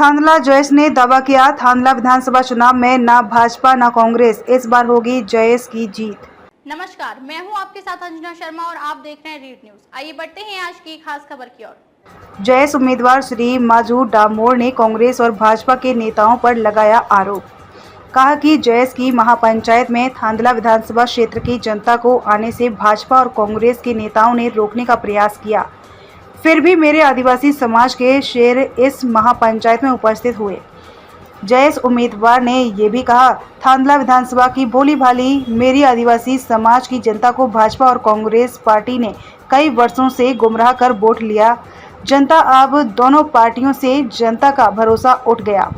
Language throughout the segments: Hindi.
थांदला जयेश ने दावा किया, थांदला विधानसभा चुनाव में ना भाजपा ना कांग्रेस, इस बार होगी जयेश की जीत। नमस्कार, मैं हूं आपके साथ अंजना शर्मा और आप देख रहे हैं रीड न्यूज। आइए बढ़ते हैं आज की खास खबर की ओर। जयेश उम्मीदवार श्री माजू डामोर ने कांग्रेस और भाजपा के नेताओं पर लगाया आरोप। कहा कि जयेश की महापंचायत में थांदला विधानसभा क्षेत्र की जनता को आने से भाजपा और कांग्रेस के नेताओं ने रोकने का प्रयास किया, फिर भी मेरे आदिवासी समाज के शेर इस महापंचायत में उपस्थित हुए। जयेश उम्मीदवार ने ये भी कहा, थांदला विधानसभा की भोली भाली मेरी आदिवासी समाज की जनता को भाजपा और कांग्रेस पार्टी ने कई वर्षों से गुमराह कर वोट लिया। जनता अब दोनों पार्टियों से जनता का भरोसा उठ गया।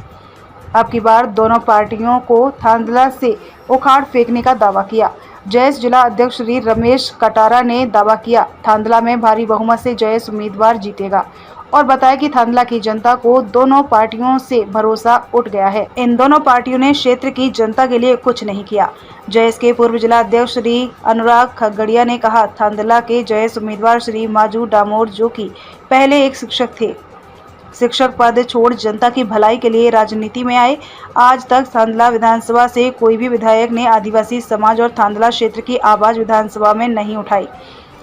अब की बार दोनों पार्टियों को थांदला से उखाड़ फेंकने का दावा किया। जयेश जिला अध्यक्ष श्री रमेश कटारा ने दावा किया, थांदला में भारी बहुमत से जयेश उम्मीदवार जीतेगा और बताया कि थांदला की जनता को दोनों पार्टियों से भरोसा उठ गया है। इन दोनों पार्टियों ने क्षेत्र की जनता के लिए कुछ नहीं किया। जयेश के पूर्व जिला अध्यक्ष श्री अनुराग खगड़िया ने कहा, थांदला के जयेश उम्मीदवार श्री माजू डामोर जो कि पहले एक शिक्षक थे, शिक्षक पद छोड़ जनता की भलाई के लिए राजनीति में आए। आज तक थांदला विधानसभा से कोई भी विधायक ने आदिवासी समाज और थांदला क्षेत्र की आवाज विधानसभा में नहीं उठाई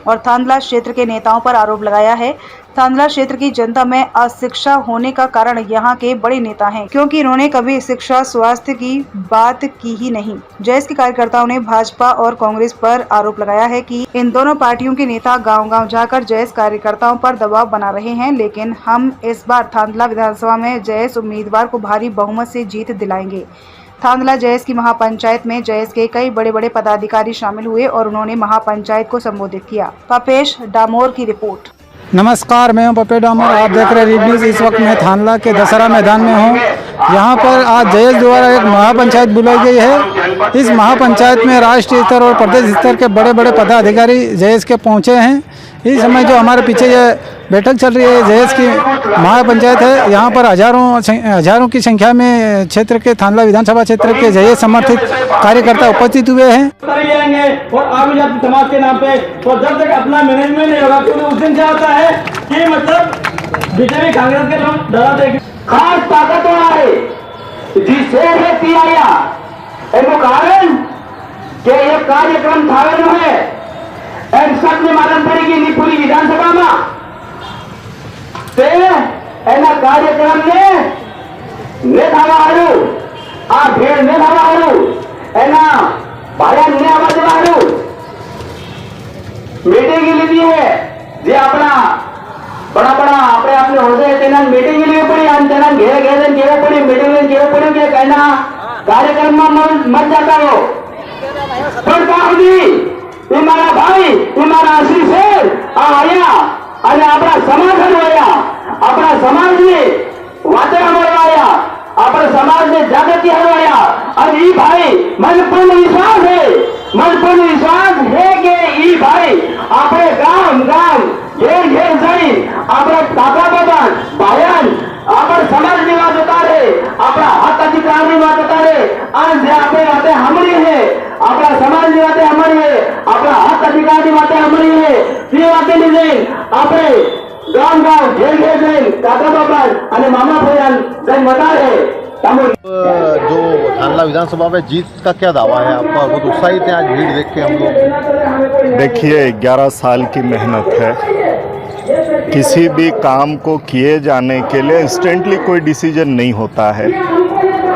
और थांदला क्षेत्र के नेताओं पर आरोप लगाया है। थांदला क्षेत्र की जनता में अशिक्षा होने का कारण यहाँ के बड़े नेता हैं, क्योंकि इन्होंने कभी शिक्षा स्वास्थ्य की बात की ही नहीं। जयेश के कार्यकर्ताओं ने भाजपा और कांग्रेस पर आरोप लगाया है कि इन दोनों पार्टियों के नेता गांव-गांव जाकर जयेश कार्यकर्ताओं पर दबाव बना रहे हैं, लेकिन हम इस बार थांदला विधानसभा में जयेश उम्मीदवार को भारी बहुमत से जीत दिलाएंगे। थांदला जयेश की महापंचायत में जयेश के कई बड़े बड़े पदाधिकारी शामिल हुए और उन्होंने महापंचायत को संबोधित किया। पपेश डामोर की रिपोर्ट। नमस्कार, मैं हूं पपेश डामोर। आप देख रहे हैं रीड न्यूज। इस वक्त मैं थांदला के दशहरा मैदान में हूं। यहां पर आज जयेश द्वारा एक महापंचायत बुलाई गई है। इस महापंचायत में राष्ट्रीय स्तर और प्रदेश स्तर के बड़े बड़े पदाधिकारी जयेश के पहुंचे हैं। इस समय जो हमारे पीछे ये बैठक चल रही है, जयेश की महापंचायत है। यहाँ पर हजारों की संख्या में क्षेत्र के थांदला विधानसभा क्षेत्र के जयेश समर्थित कार्यकर्ता उपस्थित हुए हैं। और आदिवासी समाज के नाम पे और जब तक अपना मैनेजमेंट नहीं होगा, क्योंकि उस दिन क्या होता है कि मतलब बीजेपी कांग्रेस के लोग डराते खास ताकत है जिससे व्यक्ति आया कारण के ये कार्यक्रम थावन है सबने मालूम पड़ेगी नहीं पूरी विधानसभा में एना कार्यक्रम ने थावा आ भेड़ ने थावा एना भाया ने आवाज मीटिंग लीधी है जे अपना बड़ा बड़ा अपने अपने होते तेना मीटिंग ली पड़ी आणि तेना घेरे घेरे केवं पड़ी मीटिंग में केवं पड़ी के कहना कार्यक्रम में मत जाता हो पण कावदी तुम्हारा भाई तुम्हारा आशीष है आया અને આપણા સમાજ હલવાયા આપણા સમાજને વાતરા મળવાયા આપણા સમાજને જાગૃતિ હલવાયા અને ઈ ભાઈ મને પૂર્ણ વિશ્વાસ है કે ઈ ભાઈ આપણે ગામ ગામ ઘેર ઘેર જઈ આપણા કાકા બાબા ભાયન આપણા સમાજની વાત ઉતારે આપણા હક અધિકારની વાત ઉતારે અને જે આપણે વાતે સાંભળી છે આપણા સમાજની વાતે સાંભળી છે આપણા હક અધિકારની વાતે સાંભળી છે તે વાતે લીધે આપણે गांव गांव घेर घेर जैन काका बाबा અને मामा भैया जैन बताए जो थांदला विधानसभा में जीत का क्या दावा है आपका? बहुत उत्साहित है आज भीड़ देख के हम लोग। देखिए, 11 साल की मेहनत है। किसी भी काम को किए जाने के लिए इंस्टेंटली कोई डिसीजन नहीं होता है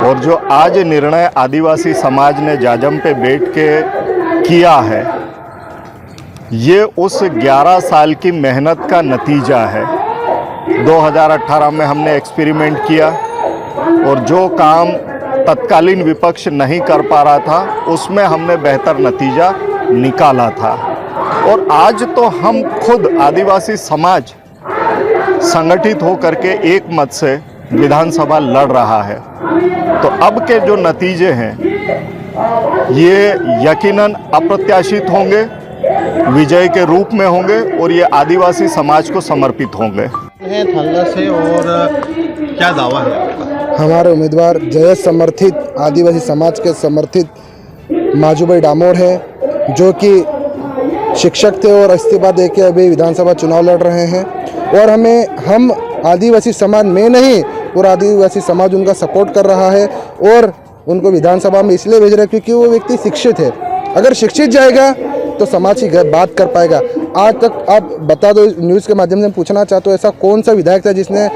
और जो आज निर्णय आदिवासी समाज ने जाजम पे बैठ के किया है, ये उस 11 साल की मेहनत का नतीजा है। 2018 में हमने एक्सपेरिमेंट किया और जो काम तत्कालीन विपक्ष नहीं कर पा रहा था उसमें हमने बेहतर नतीजा निकाला था और आज तो हम खुद आदिवासी समाज संगठित होकर के एक मत से विधानसभा लड़ रहा है। तो अब के जो नतीजे हैं ये यकीनन अप्रत्याशित होंगे, विजय के रूप में होंगे और ये आदिवासी समाज को समर्पित होंगे। थांदला से और क्या दावा है आपका? हमारे उम्मीदवार जयेश समर्थित आदिवासी समाज के समर्थित माजूभाई डामोर हैं, जो कि शिक्षक थे और इस्तीफा देके अभी विधानसभा चुनाव लड़ रहे हैं और हम आदिवासी समाज में नहीं और आदिवासी समाज उनका सपोर्ट कर रहा है और उनको विधानसभा में इसलिए भेज रहा है क्योंकि वो व्यक्ति शिक्षित है। अगर शिक्षित जाएगा तो समाज की बात कर पाएगा। आज तक आप बता दो, न्यूज़ के माध्यम से पूछना चाहते हो, ऐसा कौन सा विधायक था जिसने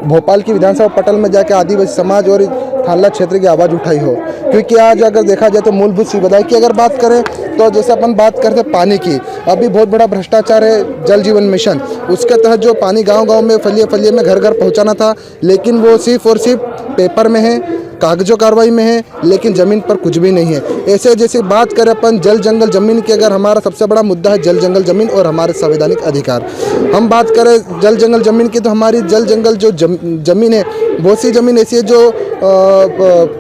भोपाल की विधानसभा पटल में जाकर आदिवासी समाज और थानला क्षेत्र की आवाज़ उठाई हो? क्योंकि आज अगर देखा जाए तो मूलभूत सुविधाएं की अगर बात करें तो जैसे अपन बात करते हैं पानी की, अभी बहुत बड़ा भ्रष्टाचार है जल जीवन मिशन, उसके तहत जो पानी गांव-गांव में फलिए फलिए में घर घर पहुंचाना था, लेकिन वो सिर्फ और सिर्फ पेपर में है, कागजों कार्रवाई में है, लेकिन ज़मीन पर कुछ भी नहीं है। ऐसे जैसे बात करें अपन जल जंगल ज़मीन की, अगर हमारा सबसे बड़ा मुद्दा है जल जंगल ज़मीन और हमारे संवैधानिक अधिकार। हम बात करें जल जंगल ज़मीन की तो हमारी जल जंगल जो ज़मीन है, बहुत सी ज़मीन ऐसी है जो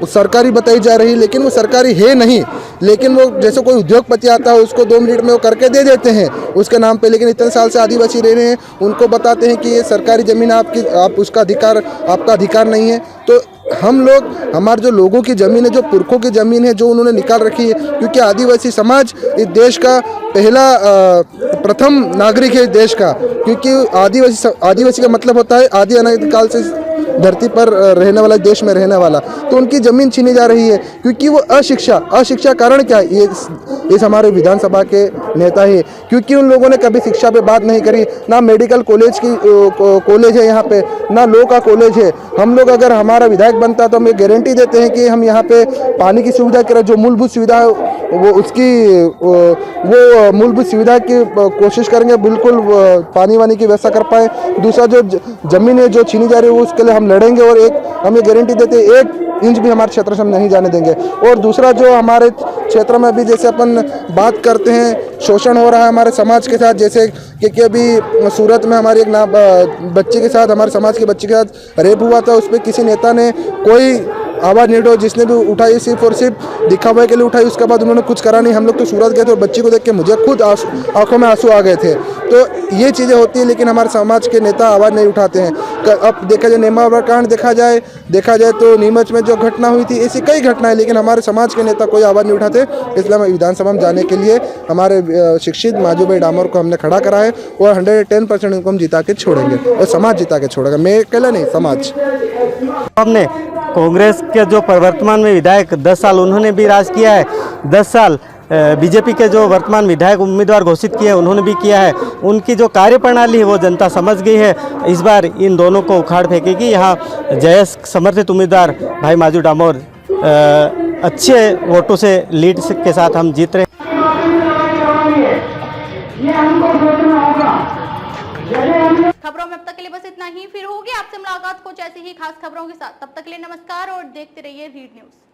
सरकारी बताई जा रही है, लेकिन वो सरकारी है नहीं। लेकिन वो जैसे कोई उद्योगपति आता है उसको 2 मिनट में वो करके दे देते हैं उसके नाम पे, लेकिन इतने साल से आदिवासी रह रहे हैं, उनको बताते हैं कि ये सरकारी ज़मीन आपकी, आप उसका अधिकार, आपका अधिकार नहीं है। तो हम लोग, हमारे जो लोगों की ज़मीन है, जो पुरखों की ज़मीन है, जो उन्होंने निकाल रखी है, क्योंकि आदिवासी समाज इस देश का पहला प्रथम नागरिक है इस देश का, क्योंकि आदिवासी का मतलब होता है आदि अनादि काल से धरती पर रहने वाला, देश में रहने वाला। तो उनकी ज़मीन छीनी जा रही है क्योंकि वो अशिक्षा कारण क्या है? ये हमारे विधानसभा के नेता ही, क्योंकि उन लोगों ने कभी शिक्षा पे बात नहीं करी। ना मेडिकल कॉलेज है यहाँ पे, ना लॉ का कॉलेज है। हम लोग अगर हमारा विधायक बनता तो हम ये गारंटी देते हैं कि हम यहाँ पे पानी की सुविधा करें, जो मूलभूत सुविधा है वो मूलभूत सुविधा की कोशिश करेंगे, बिल्कुल पानी वानी की व्यवस्था कर पाए। दूसरा जो ज़मीन है जो छीनी जा रही है उसके लिए हम लड़ेंगे और हम ये गारंटी देते हैं 1 इंच भी हमारे क्षेत्र से हम नहीं जाने देंगे। और दूसरा जो हमारे क्षेत्र में अभी जैसे अपन बात करते हैं शोषण हो रहा है हमारे समाज के साथ, जैसे कि अभी सूरत में हमारी एक बच्चे के साथ, हमारे समाज के बच्चे के साथ रेप हुआ था, उस पर किसी नेता ने कोई आवाज़ नहीं उठाई, जिसने भी उठाई सिर्फ और सिर्फ दिखावे के लिए उठाई, उसके बाद उन्होंने कुछ करा नहीं। हम लोग तो सूरत गए थे और बच्ची को देख के मुझे खुद आंखों में आंसू आ गए थे। तो ये चीज़ें होती है, लेकिन हमारे समाज के नेता आवाज़ नहीं उठाते हैं। अब देखा जाए नेमावर कांड देखा जाए तो नीमच में जो घटना हुई थी, ऐसी कई घटनाएं, लेकिन हमारे समाज के नेता कोई आवाज़ नहीं उठाते। इसलिए हम विधानसभा में जाने के लिए हमारे शिक्षित माजू भाई डामोर को हमने खड़ा करा है और 110% उनको हम जिता के छोड़ेंगे और समाज जिता के छोड़ेगा, मैं अकेला नहीं, समाज। हमने कांग्रेस के जो वर्तमान में विधायक 10 साल उन्होंने भी राज किया है, 10 साल बीजेपी के जो वर्तमान विधायक उम्मीदवार घोषित किए उन्होंने भी किया है। उनकी जो कार्यप्रणाली है वो जनता समझ गई है। इस बार इन दोनों को उखाड़ फेंकेगी। यहाँ जयस समर्थित उम्मीदवार भाई माजू डामोर अच्छे वोटों से लीड के साथ हम जीत रहे हैं। खबरों में अब तक के लिए बस इतना ही। फिर होगी आपसे मुलाकात कुछ ऐसी ही खास खबरों के साथ। तब तक के लिए नमस्कार और देखते रहिए रीड न्यूज़।